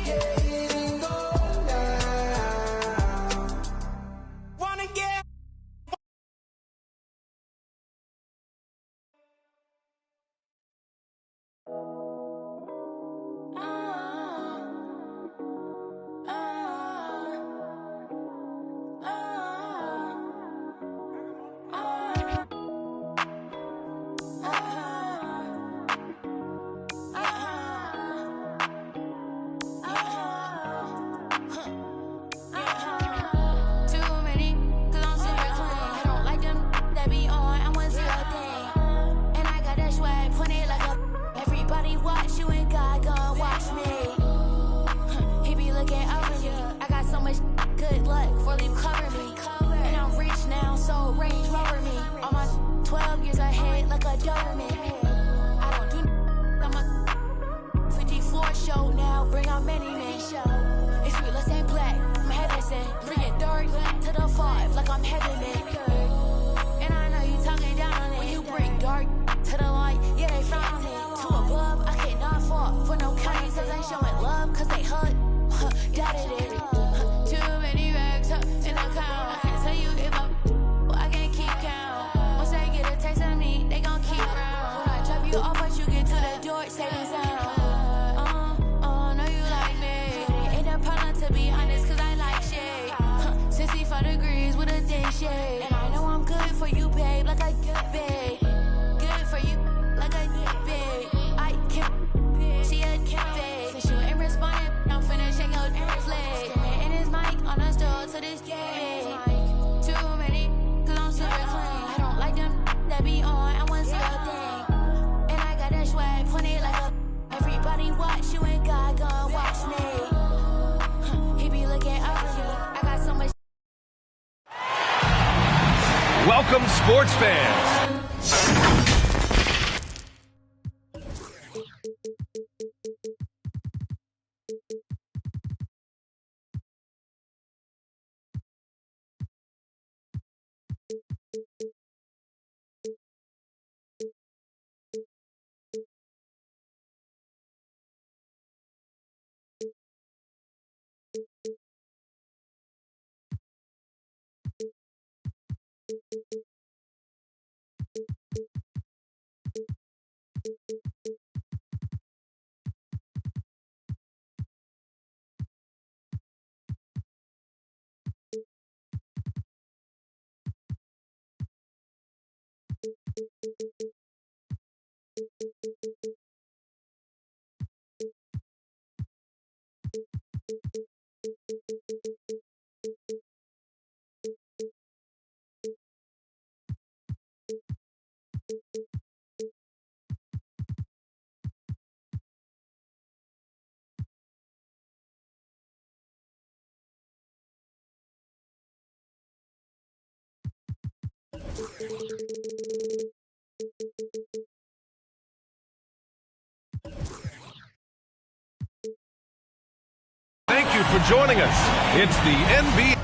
getting old now. Wanna get good luck for leave cover me. And I'm rich now, so range rover me. On my 12 years ahead like a government. I don't do I'm a 54 show now, bring out many men. It's real, let's ain't black, I'm heaven sent. Bring it dark to the 5 like I'm heaven meant. And I know you talking down on it. When you bring dark to the light, yeah, they frown it. To above, I cannot fall for no county. Cause they showing love, cause they hug. That it is. Too many racks up in the account. I can't tell you if I can't keep count. Once they get a taste of me, they gon' keep round. When I drop you off, once you get to the door, saving sound. Know you like me. But it ain't a problem to be honest, cause I like shade. 65 degrees with a day shade. And I know I'm good for you, babe, like a good babe. Good for you, like a good babe. I can't, she a can't babe. Since you ain't responding, I'm finna shake your flag. And his mic on the store to this game. Too many, cause I'm super clean. I don't like them that be on, I want to see a thing. And I got that swag, pointed like a everybody watch you and God gon' watch me. He be looking up for you. I got so much. Welcome, sports fans. Thank you for joining us. It's the NBA.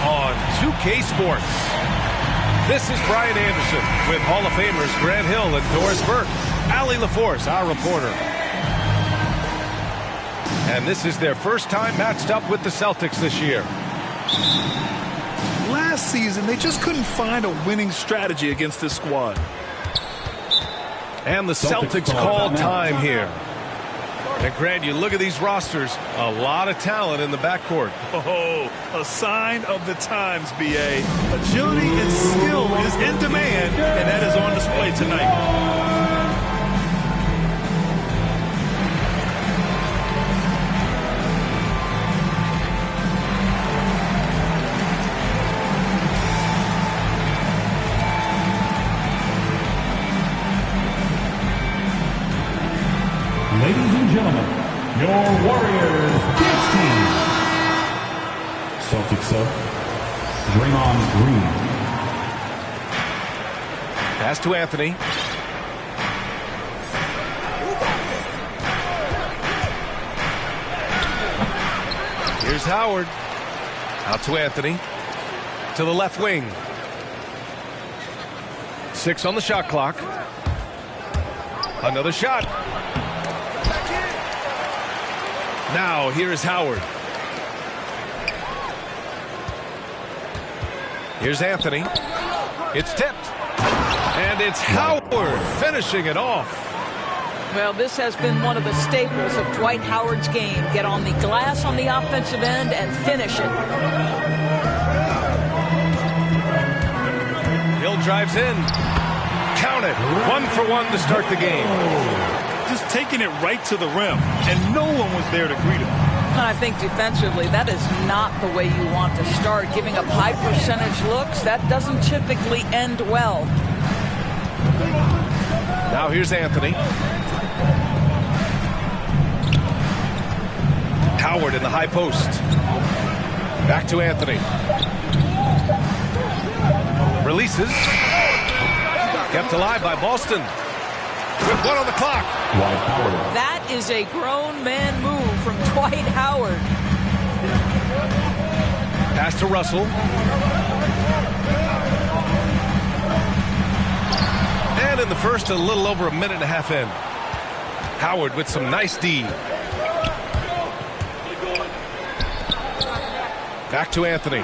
On 2K Sports. This is Brian Anderson with Hall of Famers Grant Hill and Doris Burke. Allie LaForce, our reporter. And this is their first time matched up with the Celtics this year. Last season, they just couldn't find a winning strategy against this squad. And the Celtics call time here. And Grant, you look at these rosters, a lot of talent in the backcourt. Oh, a sign of the times, B.A. Agility and skill is in demand, and that is on display tonight. Ladies and gentlemen, your Warriors dance team. Celtics up, Draymond Green. Pass to Anthony. Here's Howard. Out to Anthony. To the left wing. 6 on the shot clock. Another shot. Now, here is Howard. Here's Anthony. It's tipped. And it's Howard finishing it off. Well, this has been one of the staples of Dwight Howard's game. Get on the glass on the offensive end and finish it. Hill drives in. Count it. 1 for 1 to start the game. Just taking it right to the rim, and no one was there to greet him. I think defensively, that is not the way you want to start. Giving up high percentage looks, that doesn't typically end well. Now here's Anthony. Howard in the high post. Back to Anthony. Releases. Kept alive by Boston. With 1 on the clock. That is a grown man move from Dwight Howard. Pass to Russell. And in the first, a little over a minute and a half in. Howard with some nice D. Back to Anthony.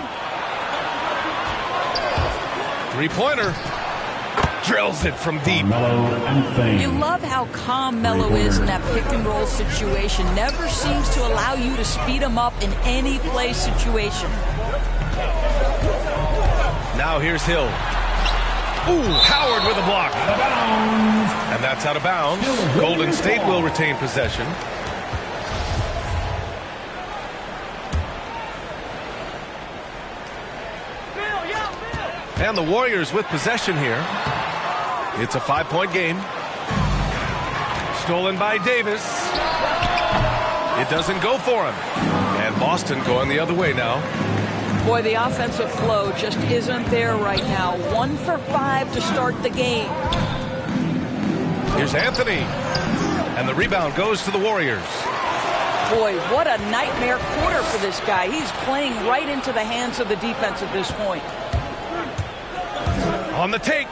Three-pointer. Drills it from deep. You love how calm Melo is in that pick-and-roll situation. Never seems to allow you to speed him up in any play situation. Now here's Hill. Ooh, Howard with a block. And that's out of bounds. Golden State will retain possession. And the Warriors with possession here. It's a 5-point game. Stolen by Davis. It doesn't go for him. And Boston going the other way now. Boy, the offensive flow just isn't there right now. 1 for 5 to start the game. Here's Anthony. And the rebound goes to the Warriors. Boy, what a nightmare quarter for this guy. He's playing right into the hands of the defense at this point. On the take.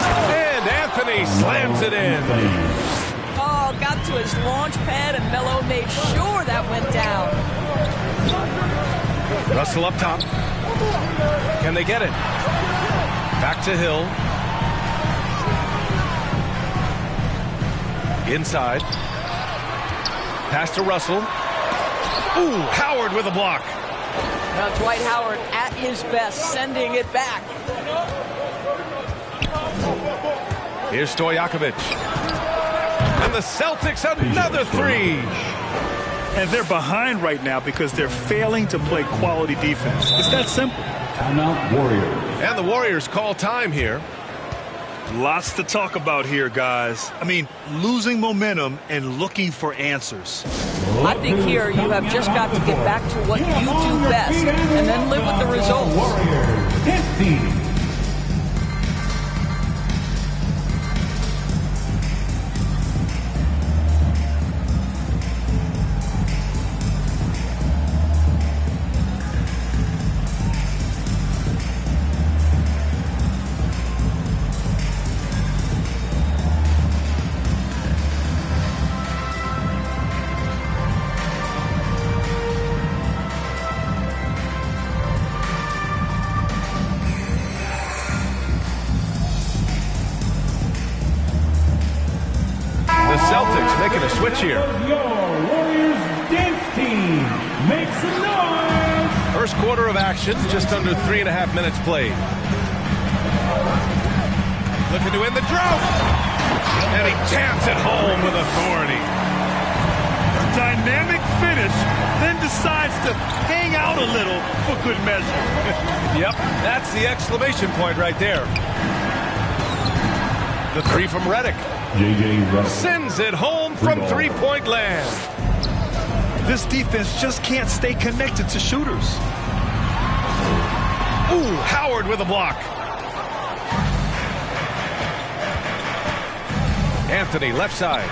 And Anthony slams it in. Oh, got to his launch pad, and Melo made sure that went down. Russell up top. Can they get it? Back to Hill. Inside. Pass to Russell. Ooh, Howard with a block. Now Dwight Howard at his best, sending it back. Here's Stojakovic. And the Celtics another three. And they're behind right now because they're failing to play quality defense. It's that simple. Timeout Warriors. And the Warriors call time here. Lots to talk about here, guys. I mean, losing momentum and looking for answers. I think here you have just got to get back to what you do best and then live with the results. Warriors 15. Celtics making a switch here. Your Warriors dance team makes some noise. First quarter of action, just under 3.5 minutes played. Looking to end the drought. And he jams it home with authority. Dynamic finish, then decides to hang out a little for good measure. Yep, that's the exclamation point right there. The three from Redick. J.J. Russell sends it home from three-point land. This defense just can't stay connected to shooters. Ooh, Howard with a block. Anthony, left side.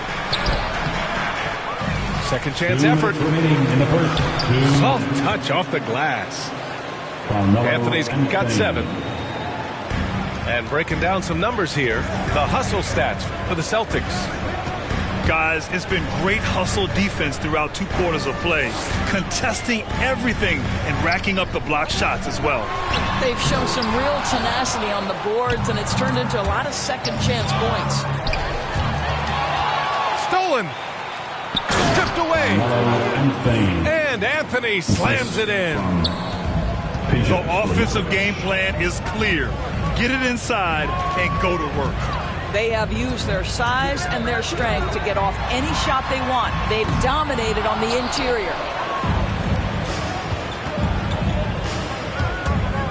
Second chance effort. In the first. Soft touch off the glass. Anthony's got 7. And breaking down some numbers here, the hustle stats for the Celtics. Guys, it's been great hustle defense throughout 2 quarters of play, contesting everything and racking up the block shots as well. They've shown some real tenacity on the boards, and it's turned into a lot of second chance points. Stolen. Tipped away. And Anthony slams it in. The offensive game plan is clear. Get it inside and go to work. They have used their size and their strength to get off any shot they want. They've dominated on the interior.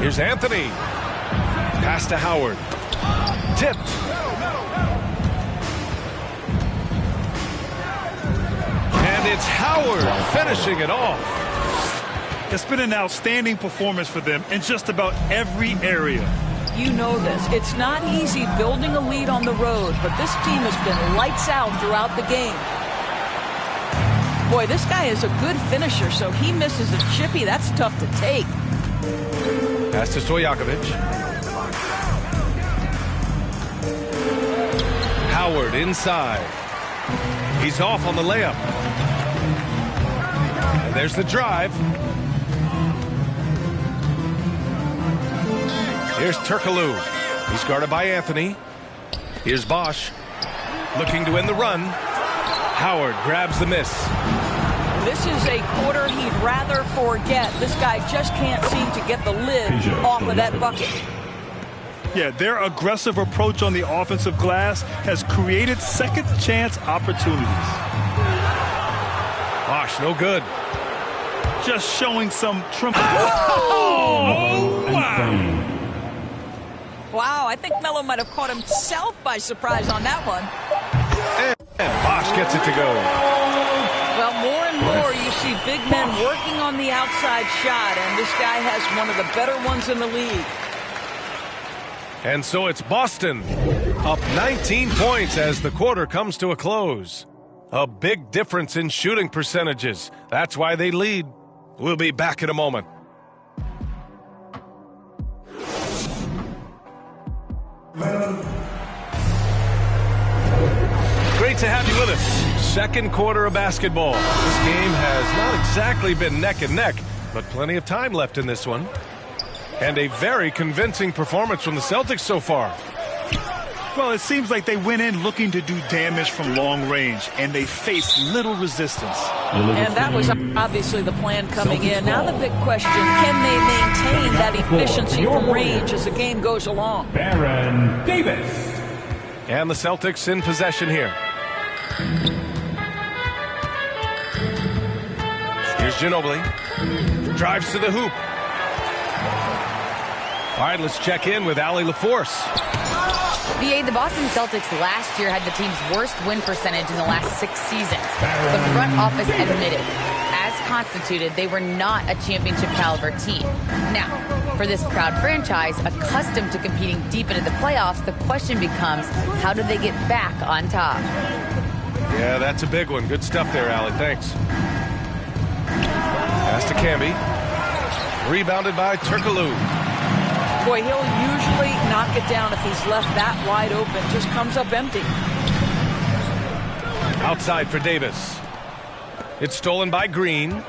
Here's Anthony. Pass to Howard. Tipped. And it's Howard finishing it off. It's been an outstanding performance for them in just about every area. You know this. It's not easy building a lead on the road, but this team has been lights out throughout the game. Boy, this guy is a good finisher, so he misses a chippy. That's tough to take. Pass to Stojakovic. Howard inside. He's off on the layup. And there's the drive. Here's Turkoglu. He's guarded by Anthony. Here's Bosch. Looking to end the run. Howard grabs the miss. This is a quarter he'd rather forget. This guy just can't seem to get the lid off of that bucket. Yeah, their aggressive approach on the offensive glass has created second chance opportunities. Bosch, no good. Just showing some tremendous. Oh, wow. Wow, I think Melo might have caught himself by surprise on that one. And Bosch gets it to go. Well, more and more you see big men working on the outside shot, and this guy has one of the better ones in the league. And so it's Boston up 19 points as the quarter comes to a close. A big difference in shooting percentages. That's why they lead. We'll be back in a moment. Great to have you with us. Second quarter of basketball. This game has not exactly been neck and neck, but plenty of time left in this one. And a very convincing performance from the Celtics so far. Well, it seems like they went in looking to do damage from long range, and they faced little resistance. And that was obviously the plan coming in. Now the big question, can they maintain that efficiency from range as the game goes along? Baron Davis. And the Celtics in possession here. Here's Ginobili. Drives to the hoop. All right, let's check in with Allie LaForce. The Boston Celtics last year had the team's worst win percentage in the last 6 seasons. The front office admitted, as constituted, they were not a championship caliber team. Now, for this proud franchise, accustomed to competing deep into the playoffs, the question becomes, how do they get back on top? Yeah, that's a big one. Good stuff there, Allie. Thanks. Pass to Camby. Rebounded by Turkoglu. Boy, he'll usually knock it down if he's left that wide open. Just comes up empty. Outside for Davis. It's stolen by Green.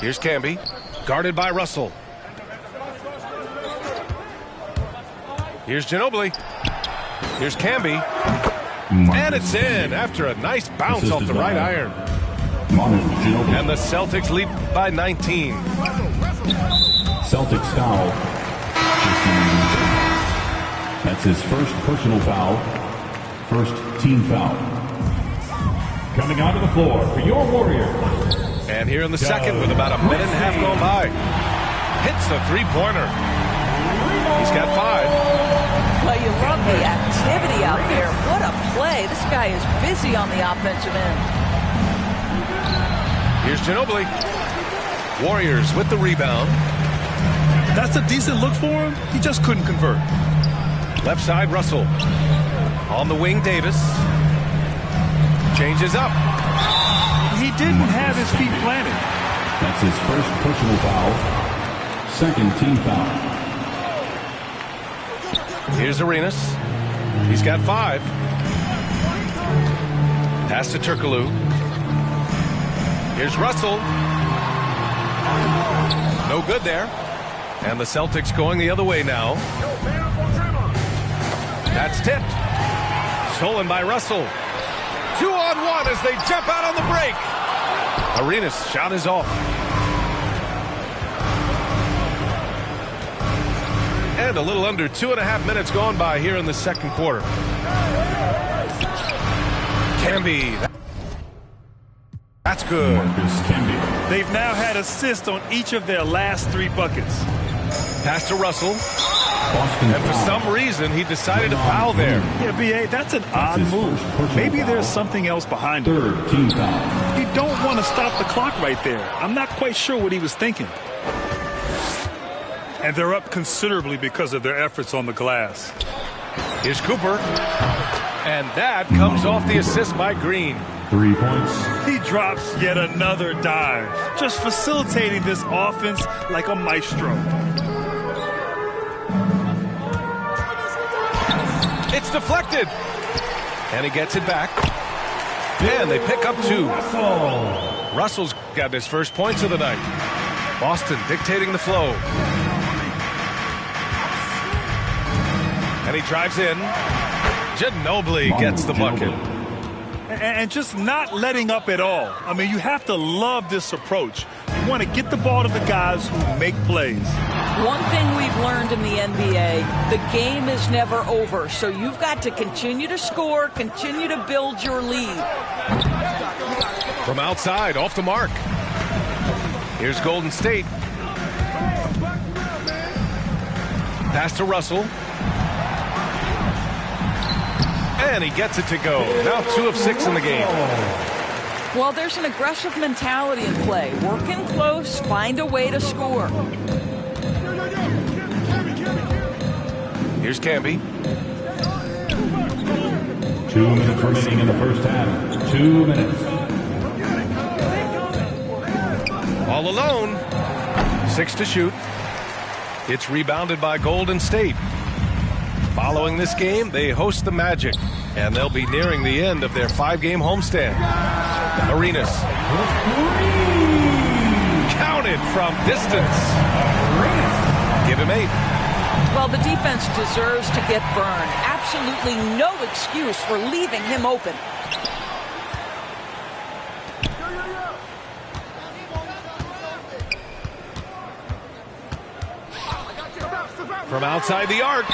Here's Camby. Guarded by Russell. Here's Ginobili. Here's Camby. And it's in after a nice bounce off the right iron. And the Celtics lead by 19. Celtics foul. That's his first personal foul. First team foul. Coming onto the floor for your Warriors. And here in the second with about a minute and a half going by. Hits the three-pointer. He's got 5. Well, you love the activity out there. What a play. This guy is busy on the offensive end. Here's Ginobili. Warriors with the rebound. That's a decent look for him. He just couldn't convert. Left side, Russell. On the wing, Davis. Changes up. He didn't have his feet planted. That's his first personal foul. Second team foul. Here's Arenas. He's got 5. Pass to Turkoglu. Here's Russell. No good there. And the Celtics going the other way now. That's tipped. Stolen by Russell. 2-on-1 as they jump out on the break. Arenas' shot is off. And a little under 2.5 minutes gone by here in the second quarter. Camby. That's good. They've now had assists on each of their last 3 buckets. Pass to Russell. And for some reason, he decided to foul there. Yeah, B.A., that's an odd move. Maybe there's something else behind it. Third team foul. You don't want to stop the clock right there. I'm not quite sure what he was thinking. And they're up considerably because of their efforts on the glass. Here's Cooper. And that comes off the assist by Green. 3 points. He drops yet another dive, just facilitating this offense like a maestro. It's deflected. And he gets it back. And they pick up 2. Russell's got his first points of the night. Boston dictating the flow. And he drives in. Ginobili gets the bucket. And just not letting up at all. I mean, you have to love this approach. You want to get the ball to the guys who make plays. One thing we've learned in the NBA, the game is never over. So you've got to continue to score, continue to build your lead. From outside, off the mark. Here's Golden State. Pass to Russell. And he gets it to go. Now 2 of 6 in the game. Well, there's an aggressive mentality in play. Working close, find a way to score. Here's Camby. 2 minutes remaining in the first half. 2 minutes. All alone. 6 to shoot. It's rebounded by Golden State. Following this game, they host the Magic. And they'll be nearing the end of their 5-game homestand. Arenas. Counted from distance. Give him 8. Well, the defense deserves to get burned. Absolutely no excuse for leaving him open. From outside the arc.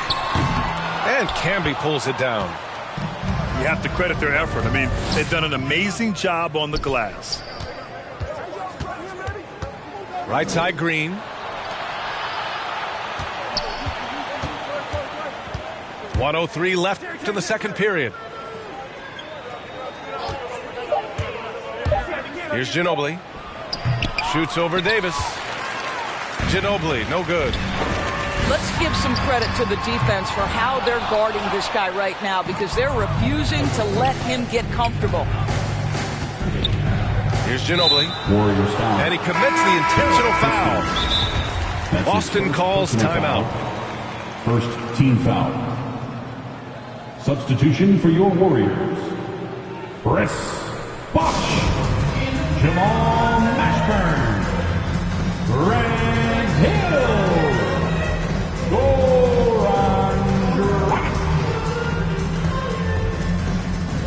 And Camby pulls it down. You have to credit their effort. I mean, they've done an amazing job on the glass. Right side Green. 1:03 left in the second period. Here's Ginobili. Shoots over Davis. Ginobili, no good. Let's give some credit to the defense for how they're guarding this guy right now, because they're refusing to let him get comfortable. Here's Ginobili. Warriors foul. And he commits the intentional foul. That's Boston his first calls personal timeout. foul. First team foul. Substitution for your Warriors. Chris Bosh. Jamal Mashburn. Grant Hill. Goran Dragic.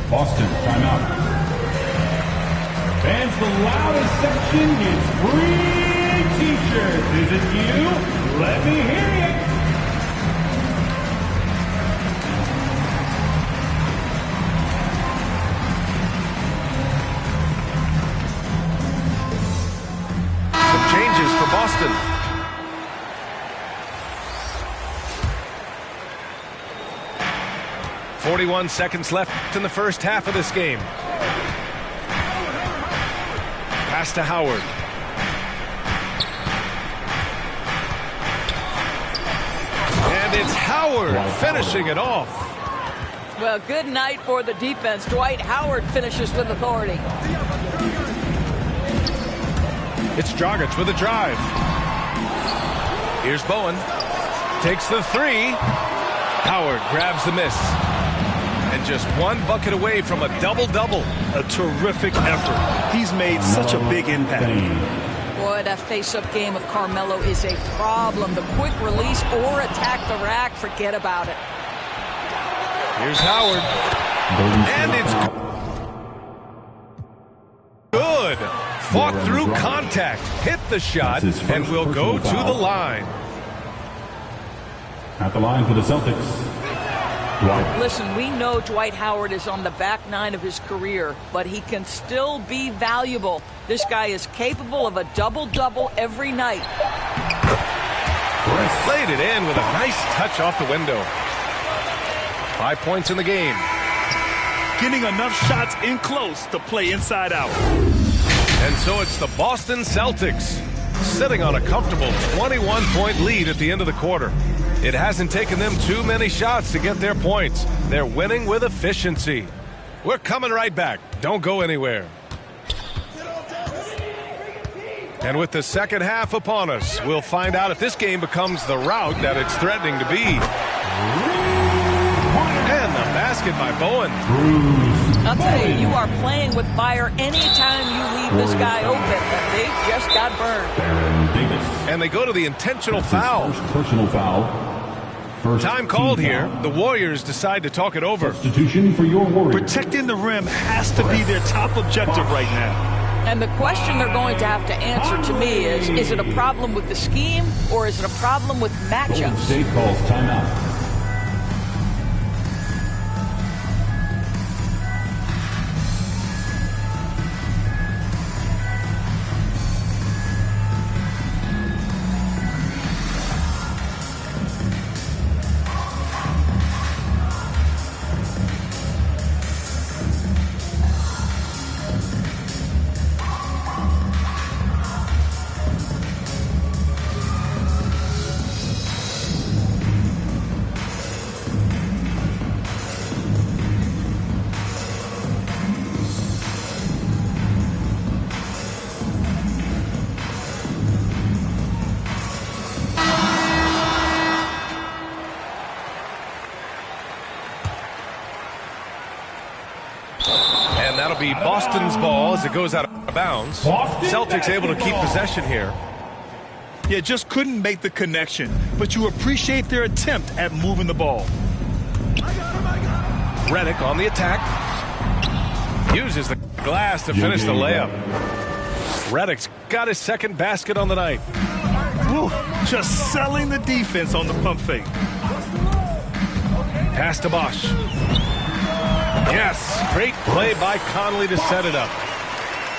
Boston, timeout. Fans, the loudest section is free t-shirts. Is it you? Let me hear you. Some changes for Boston. .41 seconds left in the first half of this game. Pass to Howard. And it's Howard finishing it off. Well, good night for the defense. Dwight Howard finishes with authority. It's Dragic with a drive. Here's Bowen. Takes the 3. Howard grabs the miss. And just one bucket away from a double-double. A terrific effort. He's made such a big impact. Boy, that face-up game of Carmelo is a problem. The quick release or attack the rack, forget about it. Here's Howard. And it's good. Fought through contact. Hit the shot and will go to the line. At the line for the Celtics. Dwight. Listen, we know Dwight Howard is on the back 9 of his career, but he can still be valuable. This guy is capable of a double-double every night. Played it in with a nice touch off the window. 5 points in the game. Getting enough shots in close to play inside out. And so it's the Boston Celtics sitting on a comfortable 21-point lead at the end of the quarter. It hasn't taken them too many shots to get their points. They're winning with efficiency. We're coming right back. Don't go anywhere. And with the second half upon us, we'll find out if this game becomes the rout that it's threatening to be. And the basket by Bowen. I'll tell you, you are playing with fire anytime you leave this guy open. And they just got burned. And they go to the intentional foul. First personal foul. First Time called team here. foul. The Warriors decide to talk it over. Substitution for your Warriors. Protecting the rim has to be their top objective right now. And the question they're going to have to answer to me is it a problem with the scheme or is it a problem with Golden matchups? State calls timeout. to be Boston's ball as it goes out of bounds. Celtics able to keep possession here. Yeah, just couldn't make the connection, but you appreciate their attempt at moving the ball. Redick on the attack. Uses the glass to finish the layup. Redick's got his second basket on the night. Woo, just selling the defense on the pump fake. Pass to Bosch. Yes, great play by Conley to set it up.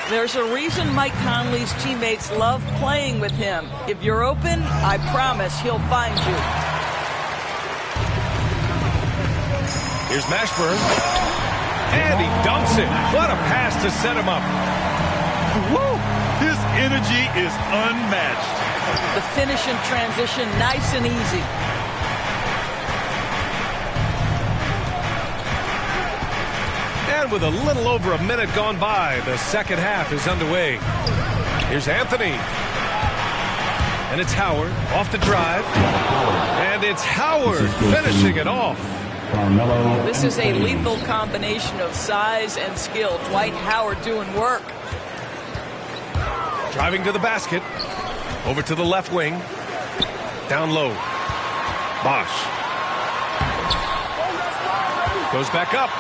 There's a reason Mike Conley's teammates love playing with him. If you're open, I promise he'll find you. Here's Mashburn. And he dunks it. What a pass to set him up. Woo! His energy is unmatched. The finish in transition, nice and easy. And with a little over a minute gone by, the second half is underway. Here's Anthony. And it's Howard off the drive. And it's Howard finishing it off. This is a lethal combination of size and skill. Dwight Howard doing work. Driving to the basket. Over to the left wing. Down low. Bosch. Goes back up.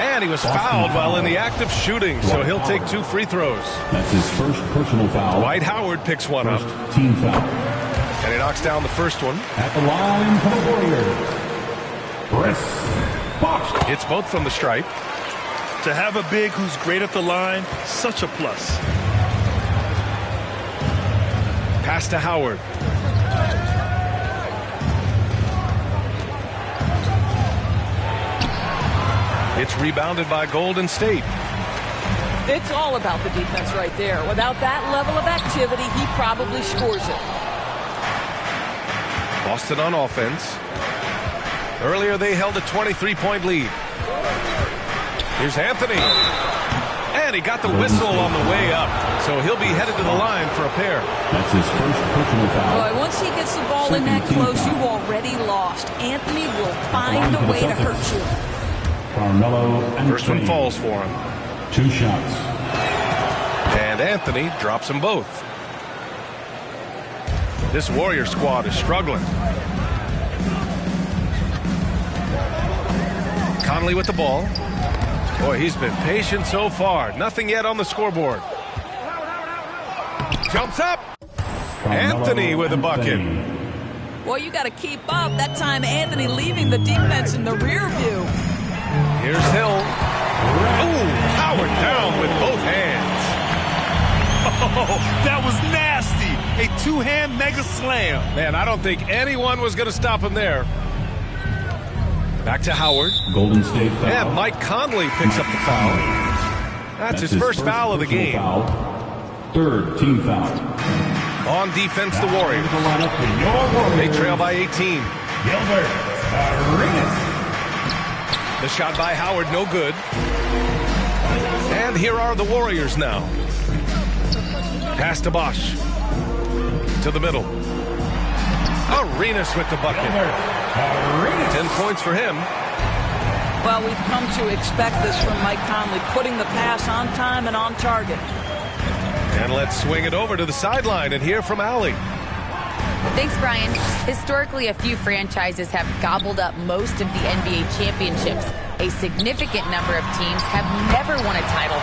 And he was fouled while in the act of shooting, so he'll take 2 free throws. That's his first personal foul. Dwight Howard picks one up. Team foul. And he knocks down the first one. At the line for the Warriors, Chris Bosch. It's both from the stripe. To have a big who's great at the line, such a plus. Pass to Howard. It's rebounded by Golden State. It's all about the defense right there. Without that level of activity, he probably scores it. Boston on offense. Earlier they held a 23-point lead. Here's Anthony. And he got the whistle on the way up. So he'll be headed to the line for a pair. That's his first personal foul. Boy, once he gets the ball in that close, you've already lost. Anthony will find a way to hurt you. Carmelo and First one falls for him. 2 shots. And Anthony drops them both. This Warrior squad is struggling. Conley with the ball. Boy, he's been patient so far. Nothing yet on the scoreboard. Jumps up. Anthony with a bucket. Boy, you got to keep up. That time, Anthony leaving the defense in the rear view. Here's Hill. Oh, Howard down with both hands. Oh, that was nasty. A 2-hand mega slam. Man, I don't think anyone was going to stop him there. Back to Howard. Golden State foul. And Mike Conley picks up the foul. That's his first foul of the game. Foul. Third team foul. On defense, the Warriors. They trail by 18. Gilbert Arenas. The shot by Howard, no good. And here are the Warriors now. Pass to Bosch. To the middle. Arenas with the bucket. 10 points for him. Well, we've come to expect this from Mike Conley, putting the pass on time and on target. And let's swing it over to the sideline and hear from Allie. Thanks, Brian. Historically, a few franchises have gobbled up most of the NBA championships. A significant number of teams have never won a title.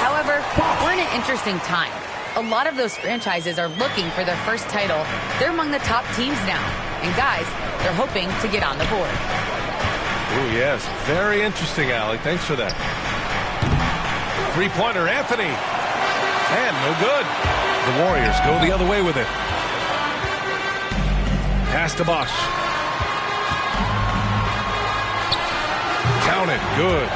However, we're in an interesting time. A lot of those franchises are looking for their first title. They're among the top teams now. And guys, they're hoping to get on the board. Oh, yes. Very interesting, Allie. Thanks for that. Three-pointer, Anthony. And no good. The Warriors go the other way with it. Pass to Bosch. Counted. Good.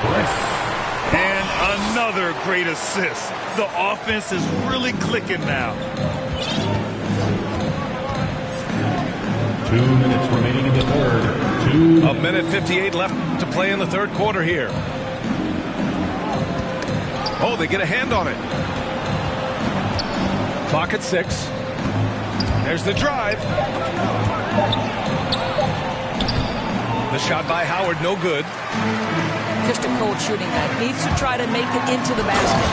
And another great assist. The offense is really clicking now. 2 minutes remaining in the third. A minute 58 left to play in the third quarter here. Oh, they get a hand on it. Clock at 6. There's the drive. The shot by Howard, no good. just a cold shooting night. Needs to try to make it into the basket.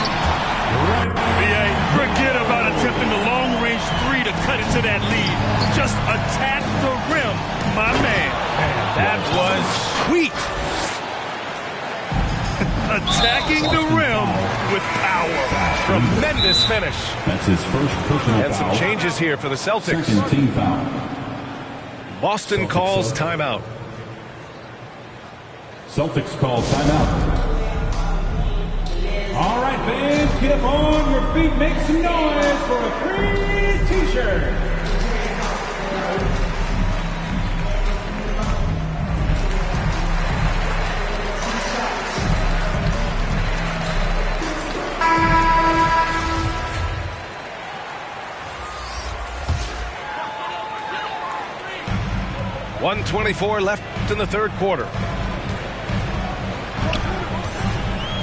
BA, forget about attempting the long-range three to cut into that lead. Just attack the rim, my man. That was sweet. Attacking the rim with power. Tremendous finish. That's his first personal And foul. some changes here for the Celtics. Second team foul. Boston calls timeout. Celtics call timeout. All right, fans, get up on your feet, make some noise for a free T-shirt. .124 left in the third quarter.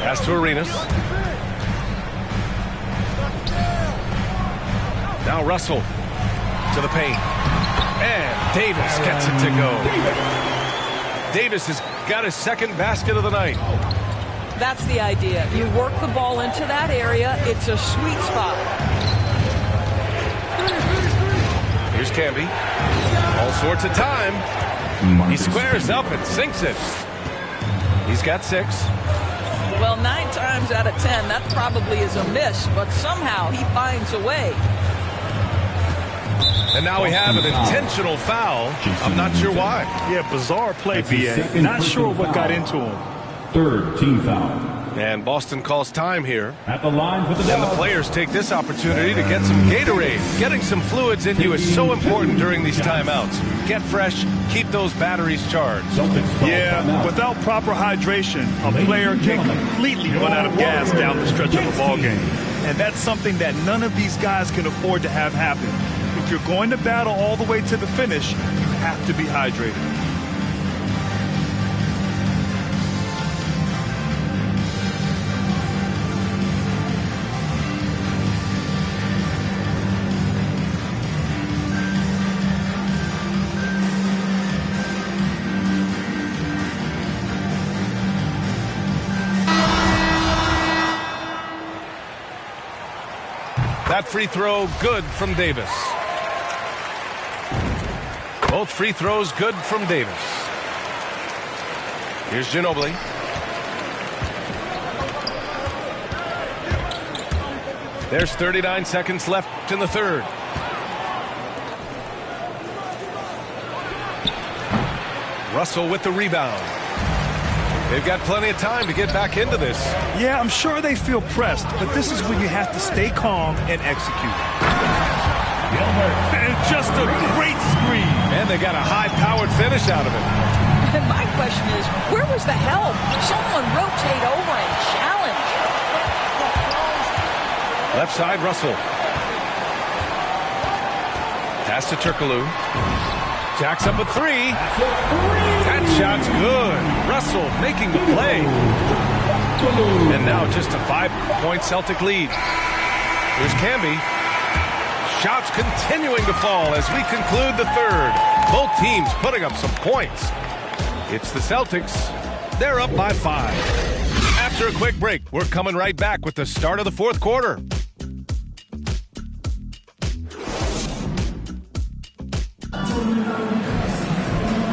Pass to Arenas. Now Russell to the paint. And Davis gets it to go. Davis has got his second basket of the night. That's the idea. You work the ball into that area. It's a sweet spot. Here's Camby. All sorts of time. He squares up and sinks it. He's got 6. Well, 9 times out of 10, that probably is a miss, but somehow he finds a way. And now we have an intentional foul. I'm not sure why. Yeah, bizarre play, That's his BA. second Not sure personal what got foul. into him. Third team foul. And Boston calls time here. At the line for the And the Dubs. players take this opportunity to get some Gatorade. Getting some fluids in you is so important during these timeouts. Get fresh, keep those batteries charged. Celtics call Yeah, timeout. without proper hydration, a player can completely run out of gas down the stretch of a ball game. And that's something that none of these guys can afford to have happen. If you're going to battle all the way to the finish, you have to be hydrated. That free throw good from Davis. Both free throws good from Davis. Here's Ginobili. There's 39 seconds left in the third. Russell with the rebound. They've got plenty of time to get back into this. Yeah, I'm sure they feel pressed, but this is when you have to stay calm and execute. And just a great screen. And they got a high-powered finish out of it. And my question is, where was the help? Someone rotate over and challenge. Left side, Russell. Pass to Turkoglu. Jacks up a 3. That shot's good. Russell making the play. And now just a 5-point Celtic lead. Here's Camby. Shots continuing to fall as we conclude the third. Both teams putting up some points. It's the Celtics. They're up by 5. After a quick break, we're coming right back with the start of the fourth quarter.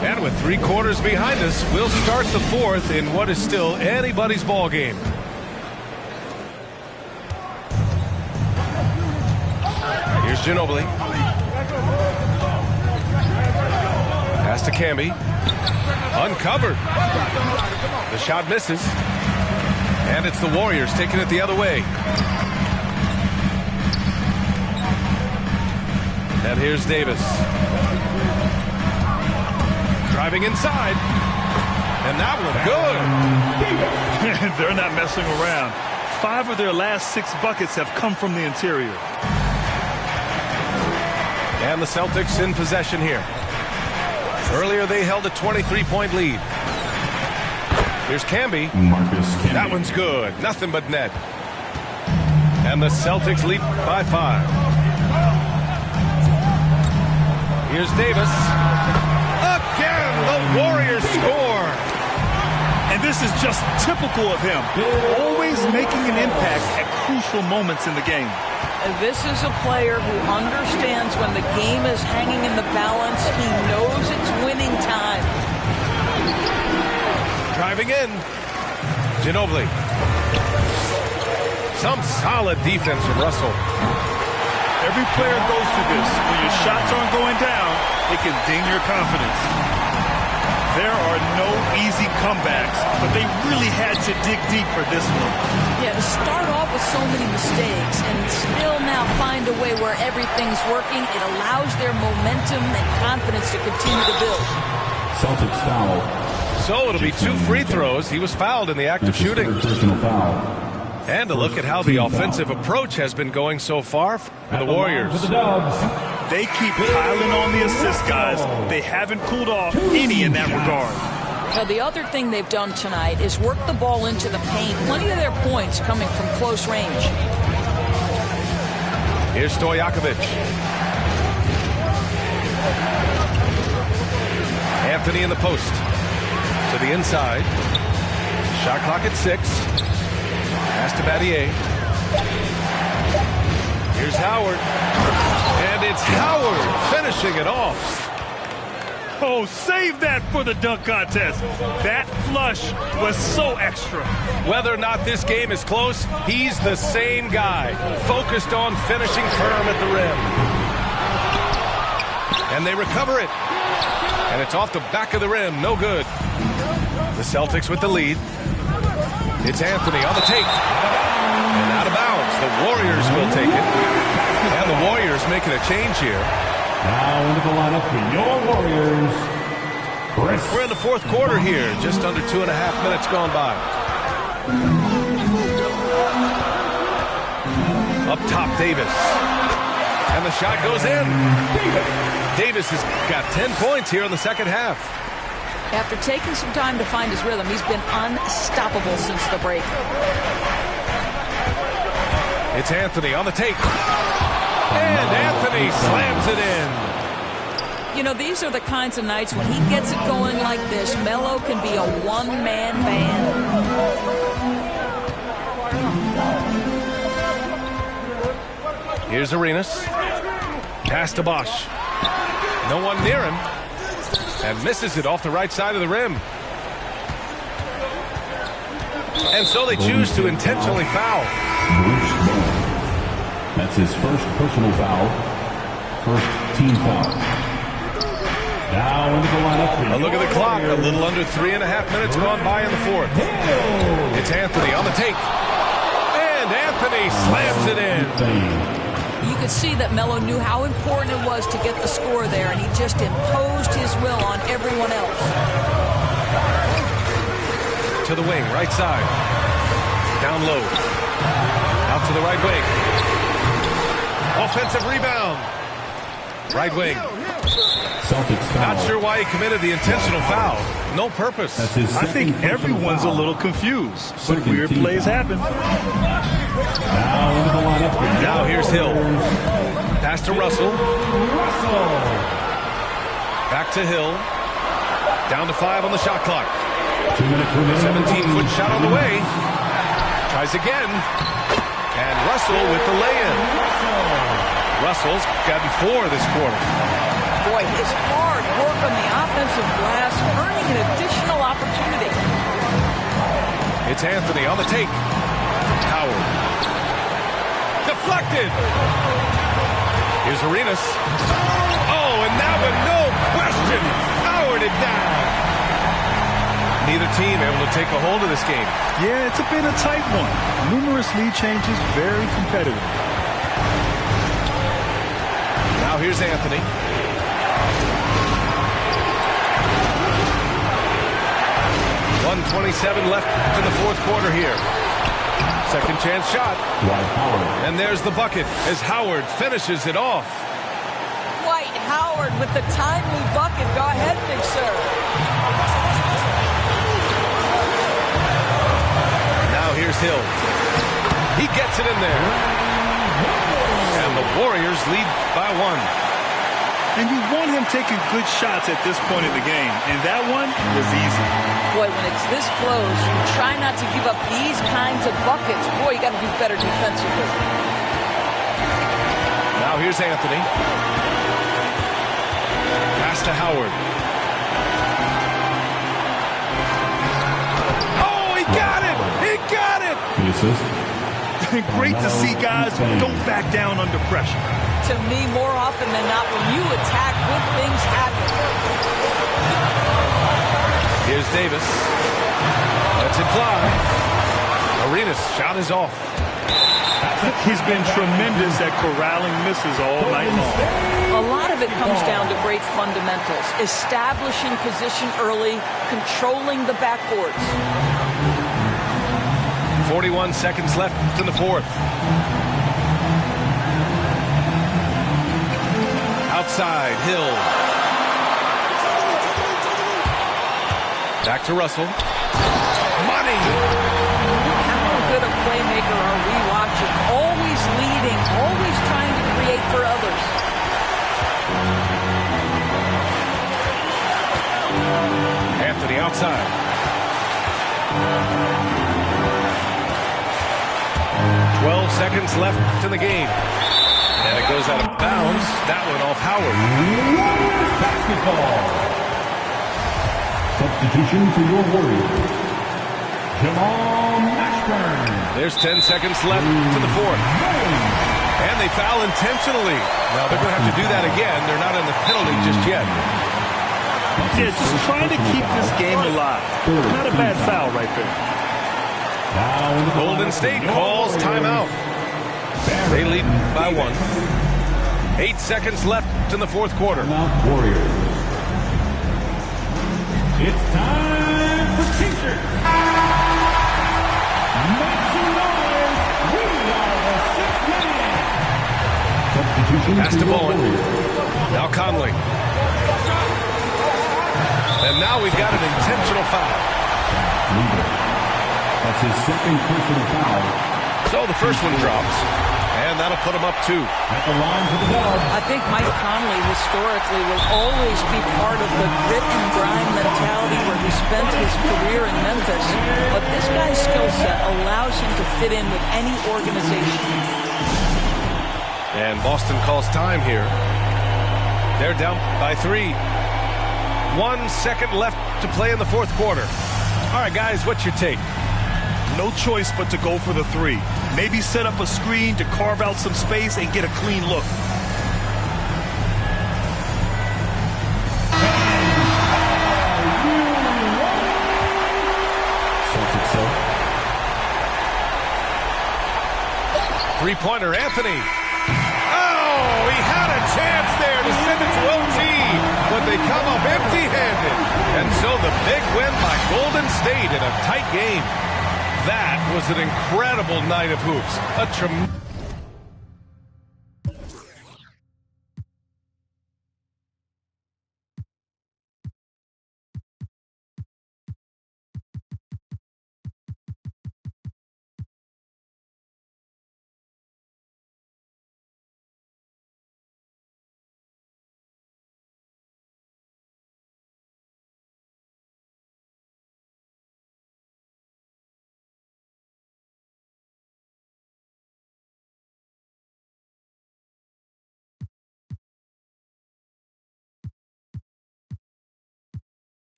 And with 3 quarters behind us, we'll start the fourth in what is still anybody's ball game. Here's Ginobili. Pass to Camby. Uncovered. The shot misses. And it's the Warriors taking it the other way. And here's Davis. Driving inside. And that one good. They're not messing around. 5 of their last 6 buckets have come from the interior. And the Celtics in possession here. Earlier they held a 23-point lead. Here's Camby. Marcus Camby. That one's good. Nothing but net. And the Celtics lead by 5. Here's Davis. Again, the Warriors score. And this is just typical of him, always making an impact at crucial moments in the game. And this is a player who understands when the game is hanging in the balance. He knows it's winning time. Driving in. Ginobili. Some solid defense from Russell. Every player goes through this. When your shots aren't going down, it can ding your confidence. There are no easy comebacks, but they really had to dig deep for this one. Yeah, to start off with so many mistakes and still now find a way where everything's working, it allows their momentum and confidence to continue to build. Celtics foul. So it'll be 2 free throws. He was fouled in the act of shooting. Personal foul. And a look at how the offensive approach has been going so far for the Warriors. They keep piling on the assist, guys. They haven't cooled off any in that regard. Now, the other thing they've done tonight is work the ball into the paint. Plenty of their points coming from close range. Here's Stojakovic. Anthony in the post. To the inside. Shot clock at 6. Pass to Battier. Here's Howard. And it's Howard finishing it off. Oh, save that for the dunk contest. That flush was so extra. Whether or not this game is close, he's the same guy, focused on finishing firm at the rim. And they recover it. And it's off the back of the rim, no good. The Celtics with the lead. It's Anthony on the take. And out of bounds. The Warriors will take it. And the Warriors making a change here. Now into the lineup for your Warriors. We're in the fourth quarter here. Just under 2.5 minutes gone by. Up top, Davis. And the shot goes in. Davis has got 10 points here in the second half. After taking some time to find his rhythm, he's been unstoppable since the break. It's Anthony on the take. And Anthony slams it in. You know, these are the kinds of nights when he gets it going like this. Melo can be a one-man band. Here's Arenas. Pass to Bosch. No one near him. And misses it off the right side of the rim. And so they choose to intentionally foul. That's his first personal foul. First team foul. Now into the lineup. A look at the clock. A little under 3.5 minutes gone by in the fourth. It's Anthony on the take. And Anthony slams it in. You could see that Melo knew how important it was to get the score there, and he just imposed his will on everyone else. To the wing, right side. Down low. Out to the right wing. Offensive rebound. Right wing. Not sure why he committed the intentional foul. No purpose. I think everyone's a little confused, but weird plays happen. Now here's Hill. Pass to Russell. Back to Hill. Down to 5 on the shot clock. 17-foot shot on the way. Tries again. And Russell with the lay-in. Russell's gotten 4 this quarter. Boy, his hard work on the offensive glass, earning an additional opportunity. It's Anthony on the take. Howard. Deflected. Here's Arenas. Oh, and that one, no question. Howard it down. Neither team able to take a hold of this game. Yeah, it's a bit a tight one. Numerous lead changes, very competitive. Now here's Anthony. 1:27 left in the fourth quarter here. Second chance shot. And there's the bucket as Howard finishes it off. Dwight Howard with the timely bucket. Go ahead, big sir. Now here's Hill. He gets it in there. And the Warriors lead by 1. And you want him taking good shots at this point in the game. And that one was easy. Boy, when it's this close, you try not to give up these kinds of buckets. Boy, you got to do better defensively. Now here's Anthony. Pass to Howard. Oh, he got it! He got it! The assist. Great to see guys don't back down under pressure. To me, more often than not, when you attack, good things happen. Here's Davis. Lets it fly. Arenas' shot is off. He's been tremendous at corralling misses all night long. A lot of it comes down to great fundamentals. Establishing position early, controlling the backboards. 41 seconds left in the fourth. Outside, Hill. Back to Russell. Money! How good a playmaker are we watching? Always leading, always trying to create for others. Anthony outside. 12 seconds left in the game. And it goes out of bounds. That one off Howard. Basketball. Substitution for your Warriors. Jamal Mashburn. There's 10 seconds left to the fourth. And they foul intentionally. Now they're going to have to do that again. They're not in the penalty just yet. Yeah, just trying to keep this game alive. Not a bad foul right there. Golden State calls timeout. They lead by 1. 8 seconds left in the fourth quarter. Warriors. It's time for T-shirts. Make some noise. We are the sixth man. Substitution Pass to for your Bowen. Warriors. Now Conley. And now we've got an intentional foul. That's his second personal foul. So the first one drops. And that'll put him up 2. At the line for the Dubs. I think Mike Conley historically will always be part of the grit and grind mentality where he spent his career in Memphis. But this guy's skill set allows him to fit in with any organization. And Boston calls time here. They're down by 3. 1 second left to play in the fourth quarter. All right, guys, what's your take? No choice but to go for the 3. Maybe set up a screen to carve out some space and get a clean look. Three-pointer, Anthony. Oh, he had a chance there to send it to OT, but they come up empty-handed. And so the big win by Golden State in a tight game. That was an incredible night of hoops. A tremendous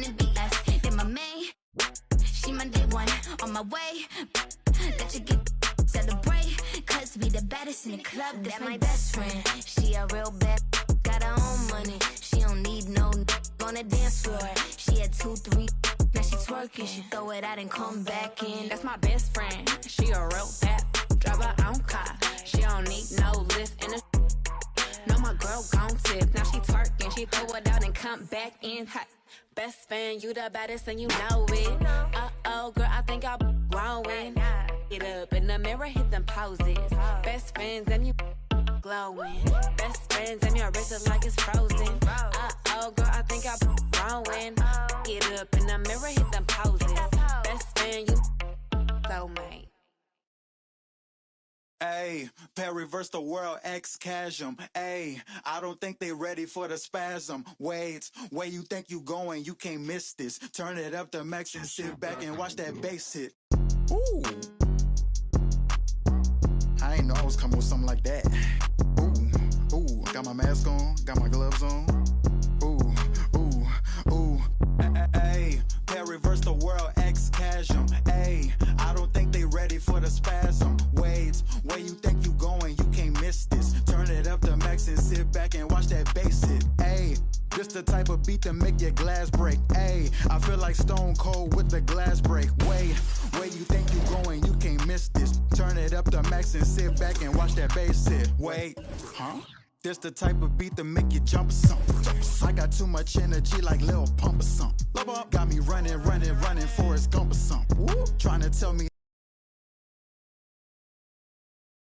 wanna be less than my main. She my day one on my way. Let you get celebrate, cause we the baddest in the club. That's my best friend. She a real bad, got her own money. She don't need no on the dance floor. She had 2, 3, now she twerking. She throw it out and come back in. That's my best friend. She a real bad, drive her own car. She don't need no lift in the. No, my girl gon' tip. Now she twerking, she throw it out and come back in hot. Best friend, you the baddest and you know it. Uh-oh, girl, I think I'm growing. Get up in the mirror, hit them poses. Best friends and you glowing. Best friends and your wrist is like it's frozen. Uh-oh, girl, I think I'm growing. Get up in the mirror, hit them poses. Best friend, you soulmate. Ayy, pair reverse the world, X chasm. Ayy, I don't think they ready for the spasm. Wait, where you think you going? You can't miss this. Turn it up to max and sit back and watch that bass hit. Ooh, I ain't know I was coming with something like that. Ooh, ooh, got my mask on, got my gloves on. Ooh, ooh, ooh. Ayy, pair reverse the world, X chasm. Ayy, I don't think they ready for the spasm. Wait, where you think you going? You can't miss this. Turn it up to max and sit back and watch that bass hit. Ayy, this the type of beat to make your glass break. Ayy, I feel like Stone Cold with the glass break. Wait, where you think you going? You can't miss this. Turn it up to max and sit back and watch that bass hit. Wait, huh? This the type of beat to make you jump or something. I got too much energy like Lil Pump or something. Got me running, Forrest Gump or something. Trying to tell me